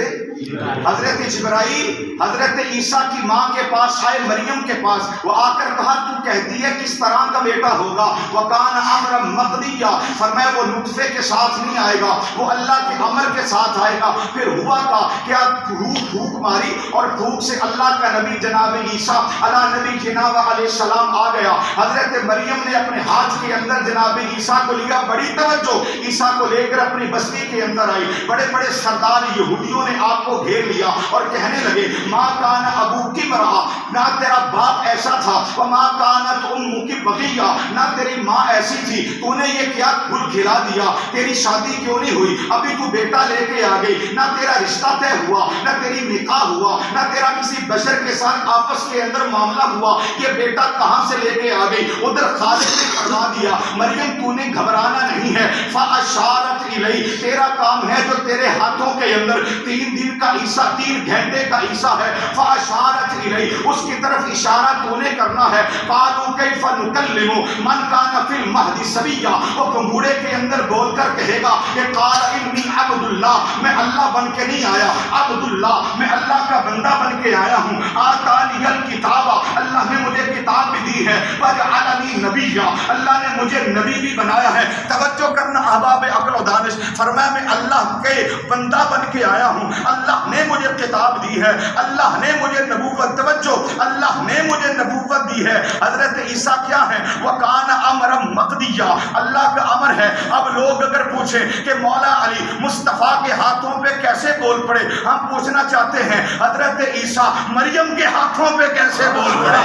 عیسیٰ کی ماں کے پاس آئے، مریم کے پاس، وہ آ کر کہا تو کہتی ہے کس طرح کا بیٹا ہوگا؟ وَكَانَ أَمْرًا مَقْضِيًّا، فرمایا وہ نطفے کے ساتھ نہیں آئے گا، وہ اللہ کے امر کے ساتھ آئے گا۔ پھر ہوا تھا کیا؟ روح پھونک ماری اور پھونک سے اللہ کا نبی جناب عیسیٰ علیہ نبی جناب علیہ السلام آ گیا۔ حضرت مریم نے اپنے ہاتھ کے اندر جناب عیسیٰ کو لیا، بڑی توجہ، عیسیٰ کو لے کر اپنی بستی کے اندر آئی۔ بڑے بڑے سردار یہودیوں نے آپ کو گھیر لیا اور کہنے لگے ماں کان ابو کی مرا، نہ تیرا باپ ایسا تھا، وما کانت امو کی بغیہ، نہ تیری ماں ایسی تھی، تو نے یہ کیا گل کھلا دیا، تیری شادی کیوں نہیں ہوئی، ابھی تو بیٹا لے کے آ گئی، نہ تیرا رشتہ طے ہوا، نہ تیری نکاح ہوا، نہ تیرا کسی بشر کے ساتھ آپس کے اندر معاملہ ہوا، یہ بیٹا کہاں سے لے کے آ گئی؟ ادھر خالق نے فرما دیا مریم تو نے گھبرانا نہیں ہے، فاشارت الیہ، تیرا کام ہے جو تیرے ہاتھوں کے اندر 3 دن کا عیسیٰ، 3 گھنٹے کا عیسیٰ ہے، فاشارت الیہ، اس کی طرف اشارہ تو نے کرنا ہے۔ قالوا کیف نکلم من کان فی المہد صبیا، وہ گنگوڑے کے اندر بول کر کہے گا کہ قال انی عبد اللہ، میں اللہ بن کے نہیں آیا، عبد اللہ، میں اللہ کا بندہ بن کے آیا ہوں، آتانی الکتاب، اللہ نے مجھے کتاب بھی دی ہے، وجعلنی نبیا، اللہ نے مجھے نبی بھی بنایا ہے۔ توجہ کرنا احباب عقل و دانش، فرمایا میں اللہ کے بندہ بن کے آیا ہوں، اللہ نے مجھے کتاب دی ہے، اللہ نے مجھے نبوت، توجہ، اللہ نے مجھے نبوت دی ہے۔ حضرت عیسیٰ کیا ہے؟ وَكَانَ أَمْرًا مَقْضِيًّا، اللہ کا امر ہے۔ اب لوگ اگر پوچھیں کہ مولا علی مصطفیٰ کے ہاتھوں پہ کیسے بول پڑے، ہم پوچھنا چاہتے ہیں حضرت عیسیٰ مریم کے ہاتھوں پہ کیسے بول پڑے؟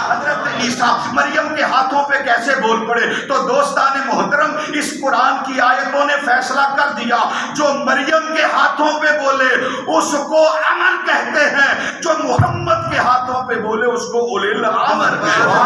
حضرت عیسیٰ مریم کے ہاتھوں پہ کیسے بول پڑے؟ تو دوستان محترم، اس قرآن کی آیتوں نے فیصلہ کر دیا جو مریم کے ہاتھوں پہ بولے اس کو امر کہتے ہیں، جو محمد کے ہاتھوں پہ بولے اس کو اولی الامر کہتے ہیں،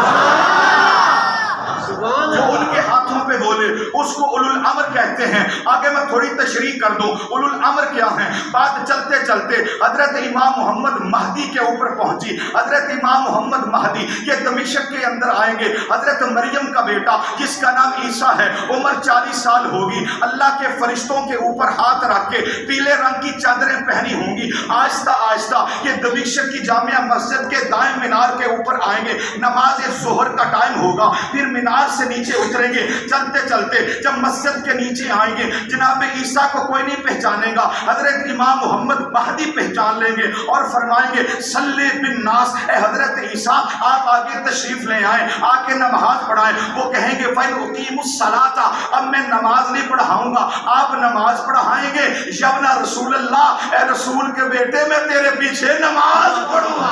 جو ان کے ہاتھوں پہ بولے اس کو اولو الامر کہتے ہیں۔ آگے میں تھوڑی تشریح کر دوں اولو الامر کیا ہیں۔ بات چلتے چلتے حضرت امام محمد مہدی کے اوپر پہنچی۔ حضرت امام محمد مہدی یہ دمشق کے اندر آئیں گے۔ حضرت مریم کا بیٹا جس کا نام عیسیٰ ہے، عمر 40 سال ہوگی، اللہ کے فرشتوں کے اوپر ہاتھ رکھ کے پیلے رنگ کی چادریں پہنی ہوں گی، آہستہ آہستہ یہ دمشق کی جامعہ مسجد کے دائیں مینار کے اوپر آئیں گے۔ نماز ظہر کا ٹائم ہوگا، پھر مینار سے نیچے اتریں گے۔ چلتے چلتے جب مسجد کے نیچے آئیں گے، جناب عیسیٰ کو کوئی نہیں پہچانے گا، حضرت امام محمد مہدی پہچان لیں گے اور فرمائیں گے صلی بالناس، اے حضرت عیسیٰ آپ آگے تشریف لے آئیں، آ کے نماز پڑھائیں۔ وہ کہیں گے فَإِنْ الصَّلَاةَ، اب میں نماز نہیں پڑھاؤں گا، آپ نماز پڑھائیں گے۔ یبنا رسول اللہ، اے رسول کے بیٹے میں تیرے پیچھے نماز پڑھوں گا۔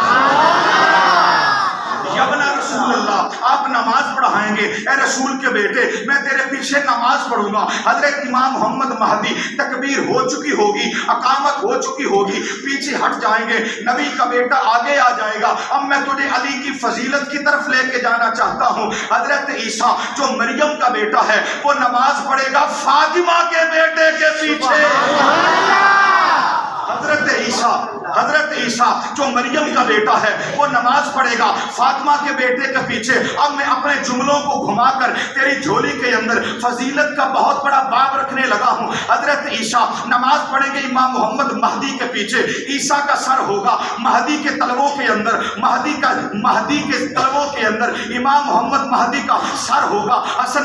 یبنا رسول اللہ، آپ نماز پڑھائیں گے، اے رسول کے بیٹے میں تیرے پیچھے نماز پڑھوں گا۔ حضرت امام محمد مہدی تکبیر ہو چکی ہوگی، اقامت ہو چکی ہوگی، پیچھے ہٹ جائیں گے، نبی کا بیٹا آگے آ جائے گا۔ اب میں تجھے علی کی فضیلت کی طرف لے کے جانا چاہتا ہوں۔ حضرت عیسیٰ جو مریم کا بیٹا ہے وہ نماز پڑھے گا فاطمہ کے بیٹے کے پیچھے۔ حضرت عیسیٰ جو مریم کا بیٹا ہے وہ نماز پڑھے گا فاطمہ کے بیٹے کے پیچھے۔ اب میں اپنے جملوں کو گھما کر تیری جھولی کے اندر فضیلت کا بہت بڑا باب رکھنے لگا ہوں۔ حضرت عیسیٰ نماز پڑھیں گے امام محمد مہدی کے پیچھے، عیسیٰ کا سر ہوگا مہدی کے تلووں کے اندر، مہدی کے تلووں کے اندر امام محمد مہدی کا سر ہوگا، حسن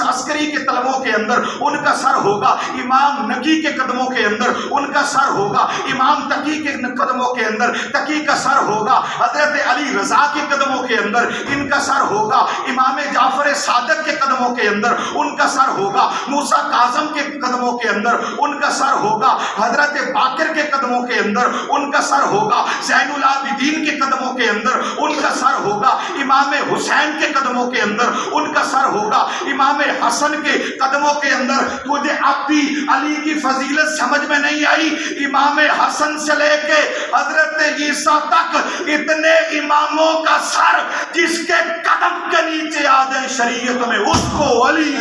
عسکری کے تلووں کے اندر ان کا سر ہوگا، امام نقی کے قدموں کے اندر ان کا سر ہوگا، امام تقی کے قدموں کے اندر تقی کا سر ہوگا، حضرت علی رضا کے قدموں کے اندر ان کا سر ہوگا، امام جعفر صادق کے قدموں کے اندر ان کا سر ہوگا، موسیٰ کاظم کے قدموں کے اندر ان کا سر ہوگا، حضرت باقر کے قدموں کے اندر ان کا سر ہوگا، زین العابدین کے قدموں کے اندر ان کا سر ہوگا، امام حسین کے قدموں کے اندر ان کا سر ہوگا، امام حسن کے قدموں کے اندر۔ تجھے اب بھی علی کی فضیلت سمجھ میں نہیں آئی؟ امام حسن سے لے کے حضرت عیسیٰ تک اتنے اماموں کا سر جس کے قدم کے نیچے آ جائے شریعت میں اس کو علی،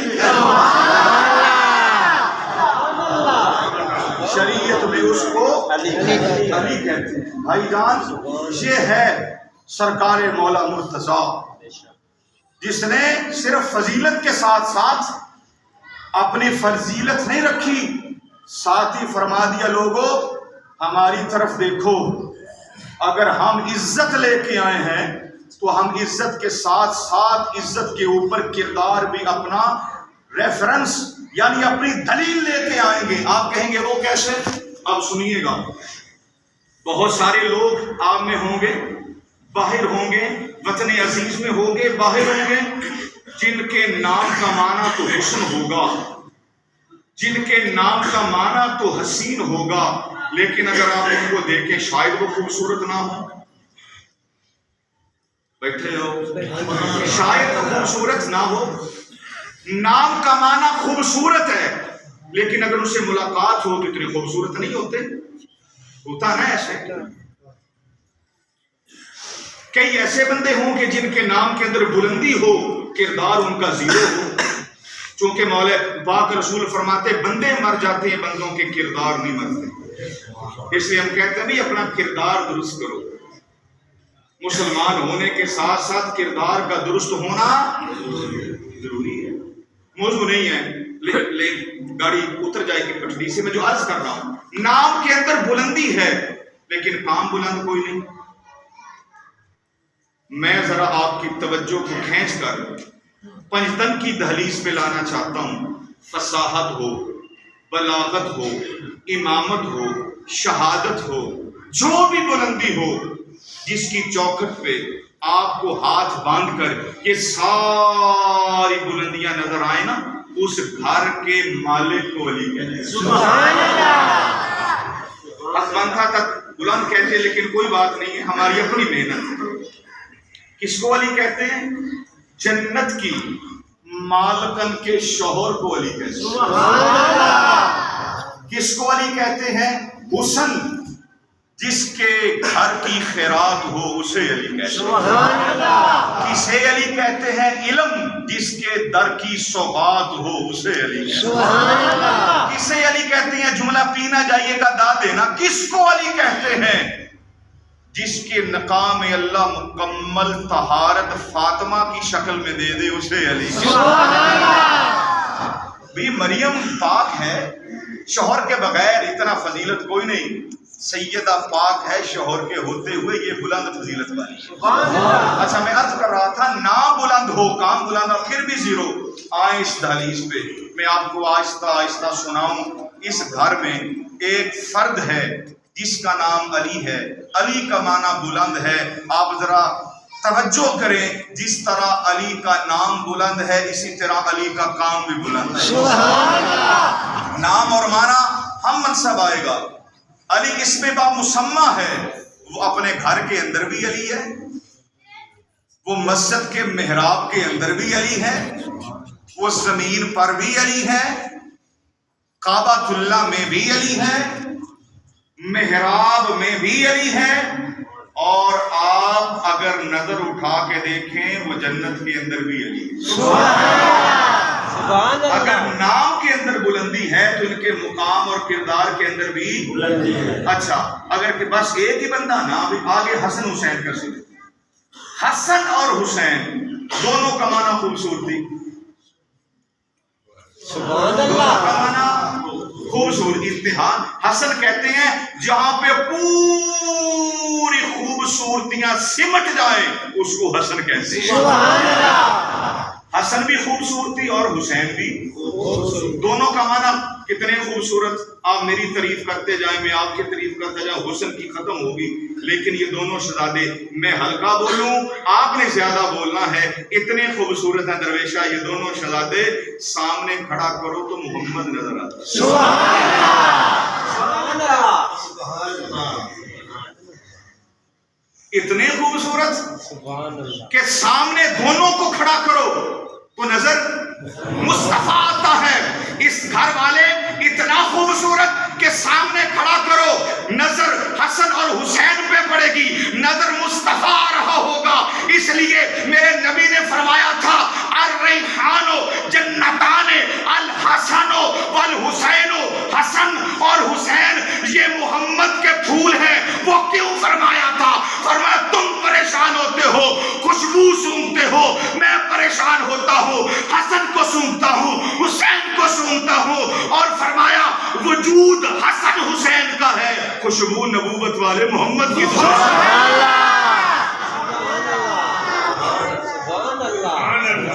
شریعت میں اس کو علی کہتے ہیں۔ بھائی جان، یہ ہے سرکار مولا مرتضیٰ جس نے صرف فضیلت کے ساتھ ساتھ اپنی فضیلت نہیں رکھی، ساتھ ہی فرما دیا لوگوں ہماری طرف دیکھو، اگر ہم عزت لے کے آئے ہیں تو ہم عزت کے ساتھ ساتھ عزت کے اوپر کردار بھی اپنا ریفرنس یعنی اپنی دلیل لے کے آئیں گے۔ آپ کہیں گے وہ کیسے؟ اب سنیے گا، بہت سارے لوگ آپ میں ہوں گے، باہر ہوں گے، وطن عزیز میں ہوں گے، باہر ہوں گے، جن کے نام کا معنی تو حسن ہوگا، جن کے نام کا معنی تو حسین ہوگا لیکن اگر آپ ان کو دیکھیں شاید وہ خوبصورت نہ ہو. بیٹھے ہو شاید وہ خوبصورت نہ ہو. نام کا معنی خوبصورت ہے لیکن اگر اس سے ملاقات ہو تو اتنے خوبصورت نہیں ہوتے. ہوتا نا ایسے. کئی ایسے بندے ہوں کہ جن کے نام کے اندر بلندی ہو کردار ان کا زیرو ہو. چونکہ مولا پاک رسول فرماتے بندے مر جاتے ہیں بندوں کے کردار نہیں مرتے. اس لیے ہم کہتے ہیں بھی اپنا کردار درست کرو. مسلمان ہونے کے ساتھ ساتھ کردار کا درست ہونا ضروری ہے. موضوع نہیں ہے گاڑی اتر جائے گی پٹری سے. میں جو عرض کر رہا ہوں نام کے اندر بلندی ہے لیکن کام بلند کوئی نہیں. میں ذرا آپ کی توجہ کو کھینچ کر پنجتن کی دہلیز پہ لانا چاہتا ہوں. فصاحت ہو، بلاغت ہو، امامت ہو، شہادت ہو، جو بھی بلندی ہو جس کی چوکھٹ پہ آپ کو ہاتھ باندھ کر یہ ساری بلندیاں نظر آئے نا اس گھر کے مالک کو ولی کہتے ہیں. سبحان اللہ. بندھا تک بلند کہتے ہیں لیکن کوئی بات نہیں ہے ہماری اپنی محنت ہے. کس کو ولی کہتے ہیں؟ جنت کی مالکن کے شوہر کو ولی کہتے ہیں. سبحان اللہ. کس کو ولی کہتے ہیں؟ حسن جس کے گھر کی خیرات ہو اسے علی کہتے ہیں. سبحان اللہ. کسے علی کہتے ہیں؟ علم جس کے در کی سوغات ہو اسے علی کہتے ہیں. سبحان اللہ. کسے علی کہتے ہیں؟ جملہ پینا جائیے گا دا دینا. کس کو علی کہتے ہیں؟ جس کے نقام اللہ مکمل طہارت فاطمہ کی شکل میں دے دے اسے علی. سبحان اللہ. بھی مریم پاک ہے شوہر کے بغیر اتنا فضیلت کوئی نہیں. سیدہ پاک ہے شوہر کے ہوتے ہوئے یہ بلند فضیلت والی. اچھا میں عرض کر رہا تھا نام بلند ہو کام بلند اور پھر بھی زیرو. آئیں اس دہلیز پہ میں آپ کو آہستہ آہستہ سناؤں. اس گھر میں ایک فرد ہے جس کا نام علی ہے. علی کا معنی بلند ہے. آپ ذرا توجہ کریں جس طرح علی کا نام بلند ہے اسی طرح علی کا کام بھی بلند ہے. سبحان اللہ. نام اور معنی ہم منصب آئے گا. علی اس میں با مسمہ ہے. وہ اپنے گھر کے اندر بھی علی ہے, وہ مسجد کے محراب کے اندر بھی علی ہے, وہ زمین پر بھی علی ہے, کعبۃ اللہ میں بھی علی ہے, محراب میں بھی علی ہے, اور آپ اگر نظر اٹھا کے دیکھیں وہ جنت کے اندر بھی علی ہے. سبحان اللہ. اگر نام کے اندر بلندی ہے تو ان کے مقام اور کردار کے اندر بھی بلندی ہے. اچھا اگر کہ بس ایک ہی بندہ نا آگے حسن حسین کر سکتے. حسن اور حسین دونوں کا معنی خوبصورتی. سبحان اللہ. خوبصورتی انتہا. حسن کہتے ہیں جہاں پہ پوری خوبصورتیاں سمٹ جائیں اس کو حسن کہتے ہیں. سبحان اللہ. حسن بھی خوبصورتی اور حسین بھی دونوں کا معنی کتنے خوبصورت. آپ میری تعریف کرتے جائیں میں آپ کی تعریف کرتا جاؤں حسن کی ختم ہوگی. لیکن یہ دونوں شہزادے میں ہلکا بولوں آپ نے زیادہ بولنا ہے. اتنے خوبصورت ہیں درویشہ یہ دونوں شہزادے. سامنے کھڑا کرو تو محمد نظر آتا ہے. سبحان اللہ. سبحان اللہ. اتنے خوبصورت سبحان اللہ. کہ سامنے دونوں کو کھڑا کرو تو نظر مصطفیٰ آتا ہے. اس گھر والے اتنا خوبصورت کہ سامنے کھڑا کرو نظر حسن اور حسین پہ پڑے گی, نظر مصطفیٰ آ رہا ہوگا. اس لیے میرے نبی نے فرمایا تھا الریحان جنتان الحسن والحسین. حسن اور حسین یہ محمد کے پھول ہیں. وہ کیوں فرمایا تھا؟ فرمایا تم پریشان ہوتے ہو خوشبو سونگتے ہو, میں پریشان ہوتا ہوں حسن کو سونگتا ہوں حسین کو سونگتا ہوں. اور فرمایا وجود حسن حسین کا ہے, خوشبو نبوت والے محمد کی.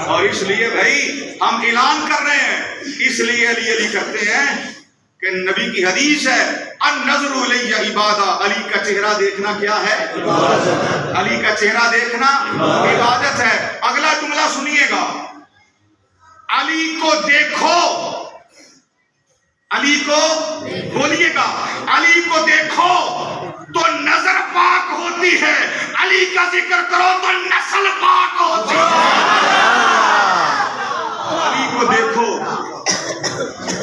اور اس لیے بھائی ہم اعلان کر رہے ہیں اس لیے علی علی کرتے ہیں کہ نبی کی حدیث ہے النظر الی عبادہ. علی کا چہرہ دیکھنا کیا ہے؟ علی کا چہرہ دیکھنا عبادت ہے. اگلا جملہ سنیے گا, علی کو دیکھو علی کو بولیے گا، علی کو دیکھو تو نظر پاک ہوتی ہے، علی کا ذکر کرو تو نسل پاک ہوتی ہے۔ علی کو دیکھو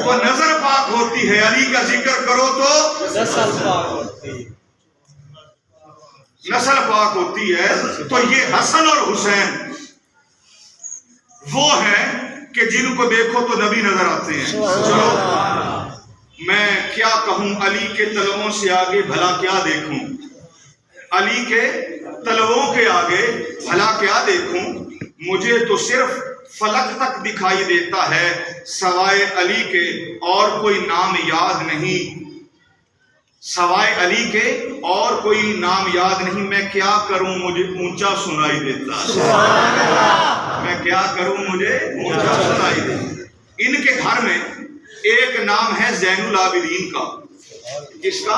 تو نظر پاک ہوتی ہے، علی کا ذکر کرو تو نسل پاک ہوتی ہے۔ نسل پاک ہوتی ہے۔ تو یہ حسن اور حسین وہ ہیں کہ جن کو دیکھو تو نبی نظر آتے ہیں۔ چلو میں کیا کہوں، علی کے طلبوں سے آگے بھلا کیا دیکھوں، علی کے طلبوں کے آگے بھلا کیا دیکھوں، مجھے تو صرف فلک تک دکھائی دیتا ہے، سوائے علی کے اور کوئی نام یاد نہیں، سوائے علی کے اور کوئی نام یاد نہیں، میں کیا کروں مجھے اونچا سنائی دیتا ہے، میں کیا کروں مجھے اونچا سنائی دیتا۔ ان کے گھر میں ایک نام ہے زین العابدین کا، کس کا؟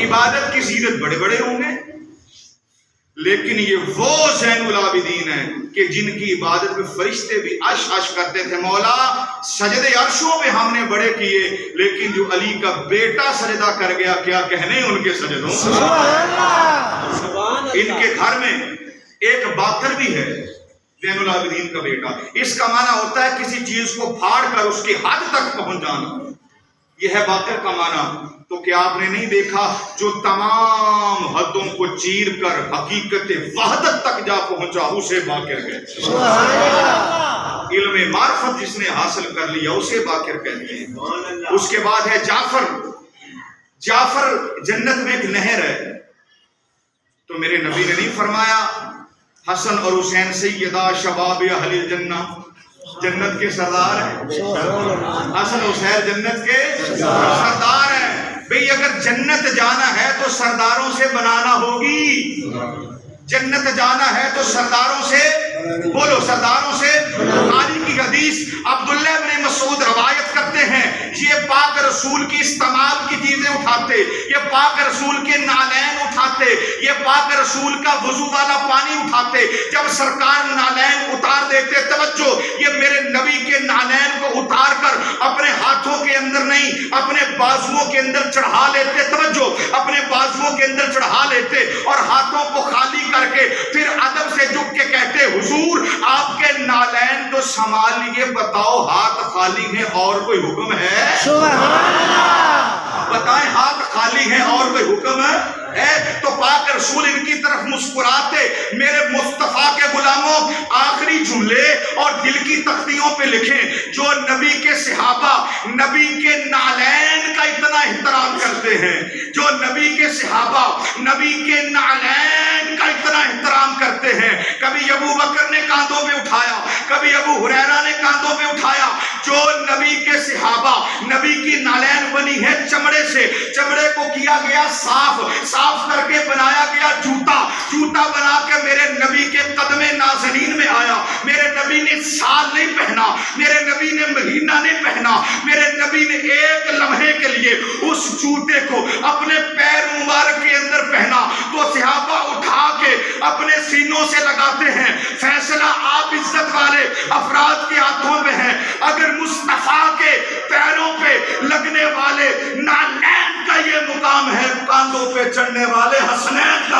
عبادت کی زینت بڑے بڑے ہوں گے، لیکن یہ وہ زین العابدین ہیں کہ جن کی عبادت میں فرشتے بھی عش عش کرتے تھے، مولا سجدے عرشوں پہ ہم نے بڑے کیے، لیکن جو علی کا بیٹا سجدہ کر گیا کیا کہنے ان کے سجدوں۔ ان کے گھر میں ایک باقر بھی ہے، زین العابدین کا بیٹا۔ اس کا معنی ہوتا ہے کسی چیز کو پھاڑ کر اس کی حد تک پہنچ جانا، یہ ہے باقر کا معنی۔ تو کیا آپ نے نہیں دیکھا جو تمام حدوں کو چیر کر حقیقت وحدت تک جا پہنچا اسے باقر کہتے ہیں، علم معرفت جس نے حاصل کر لیا اسے باقر کہتے ہیں۔ اس کے بعد ہے جعفر۔ جعفر جنت میں ایک نہر ہے، تو میرے نبی نے نہیں فرمایا حسن اور حسین سیدہ شباب اہل الجنہ، جنت کے سردار ہیں، حسن حسین جنت کے سردار ہیں۔ بھئی اگر جنت جانا ہے تو سرداروں سے بنانا ہوگی، جنت جانا ہے تو سرداروں سے، بولو سرداروں سے۔ بخاری کی حدیث عبداللہ بن مسعود روایت کرتے ہیں، یہ پاک رسول کی استعمال کی چیزیں اٹھاتے، یہ پاک رسول کے نالین اٹھاتے، یہ پاک رسول کا وضو والا پانی اٹھاتے، جب سرکار نالین اتار دیتے، توجہ یہ میرے نبی کے نالین کو اتار کر اپنے ہاتھوں کے اندر نہیں اپنے بازوؤں کے اندر چڑھا لیتے، توجہ اپنے بازوؤں کے اندر چڑھا لیتے اور ہاتھوں کو خالی کر کے پھر ادب سے جھک کے کہتے، حضور آپ کے نالین تو سنبھال لیے، بتاؤ ہاتھ خالی ہیں اور کوئی حکم ہے؟ بتائیں ہاتھ خالی ہیں اور کوئی حکم ہے؟ تو پاک رسول ان کی طرف مسکراتے، میرے مصطفیٰ کے غلاموں آخری جملے اور دل کی تختیوں پہ لکھیں، جو نبی کے صحابہ نبی کے نالین کا اتنا احترام کرتے ہیں، جو نبی کے صحابہ نبی کے نالین کا اتنا احترام کرتے ہیں، کبھی ابو بکر نے کاندھوں پہ اٹھایا، کبھی ابو ہریرہ نے کاندھوں پہ اٹھایا، جو نبی کے صحابہ نبی کی نالین بنی ہے چمڑے سے، چمڑے کو کیا گیا صاف کر کے بنایا گیا جوتا بنا کے میرے نبی کے قدم نازنین میں آیا، میرے نبی نے سال نہیں پہنا، میرے نبی نے مہینہ نہیں پہنا، میرے نبی نے ایک لمحے کے لیے اس جوتے کو اپنے پیر مبارک کے اندر پہنا، تو صحابہ اٹھا کے اپنے سینوں سے لگاتے ہیں، فیصلہ آپ عزت والے افراد کے ہاتھوں میں ہے، اگر مصطفیٰ کے پیروں پہ لگنے والے نالین کا یہ مقام ہے، کاندھوں پہ چڑھنے والے حسنین کا